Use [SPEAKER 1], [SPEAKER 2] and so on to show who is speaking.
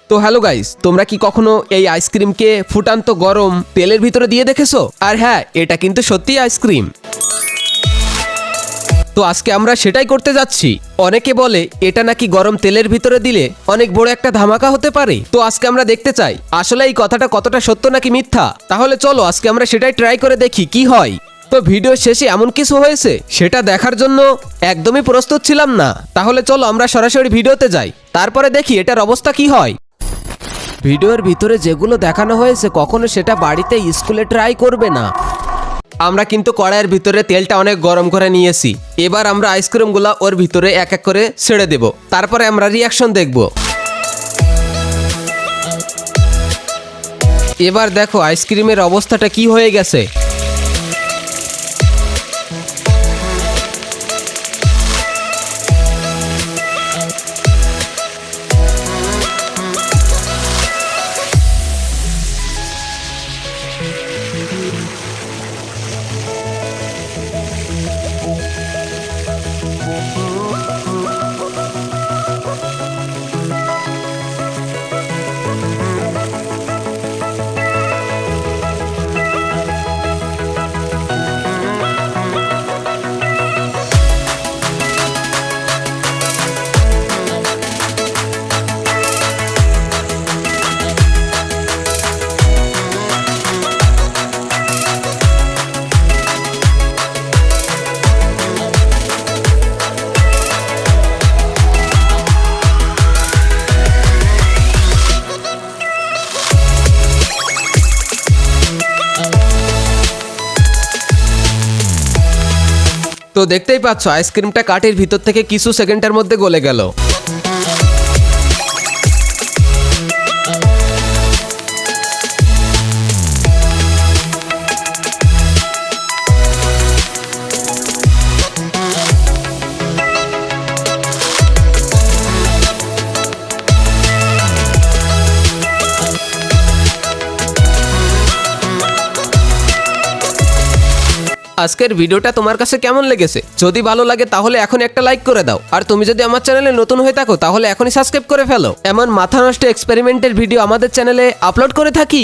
[SPEAKER 1] তো hello guys, তোমরা কি কখনো এই আইসক্রিমকে ফুটান্ত গরম তেলের ভিতরে দিয়ে দেখেছো? আর হ্যাঁ, এটা কিন্তু সত্যি আইসক্রিম। তো আজকে আমরা সেটাই করতে যাচ্ছি। অনেকে বলে এটা নাকি গরম তেলের ভিতরে দিলে অনেক বড় একটা ধামাকা হতে পারে। তো আজকে আমরা দেখতে চাই আসলে এই কথাটা কতটা সত্য নাকি মিথ্যা। তাহলে চলো আজকে আমরা সেটাই ট্রাই করে দেখি কি হয়। তো ভিডিও শেষে এমন কিছু হয়েছে সেটা দেখার জন্য একদমই প্রস্তুত ছিলাম না। তাহলে চলো আমরা সরাসরি ভিডিওতে যাই, তারপরে দেখি এটার অবস্থা কি হয়। ভিডিওর ভিতরে যেগুলো দেখানো হয়েছে কখনো সেটা বাড়িতে স্কুলে ট্রাই করবে না। আমরা কিন্তু কড়াইয়ের ভিতরে তেলটা অনেক গরম করে নিয়েছি। এবার আমরা আইসক্রিমগুলো ওর ভিতরে এক এক করে ছেড়ে দেব, তারপরে আমরা রিয়াকশন দেখব। এবার দেখো আইসক্রিমের অবস্থাটা কি হয়ে গেছে। তো দেখতেই পাচ্ছ আইসক্রিমটা কাঠের ভিতর থেকে কিছু সেকেন্ডের মধ্যে গলে গেল। আজকের ভিডিওটা তোমার কাছে কেমন লেগেছে? যদি ভালো লাগে তাহলে এখন একটা লাইক করে দাও। আর তুমি যদি আমার চ্যানেলে নতুন হয়ে থাকো তাহলে এখনই সাবস্ক্রাইব করে ফেলো। এমন মাথা নষ্ট এক্সপেরিমেন্টের ভিডিও আমাদের চ্যানেলে আপলোড করে থাকি।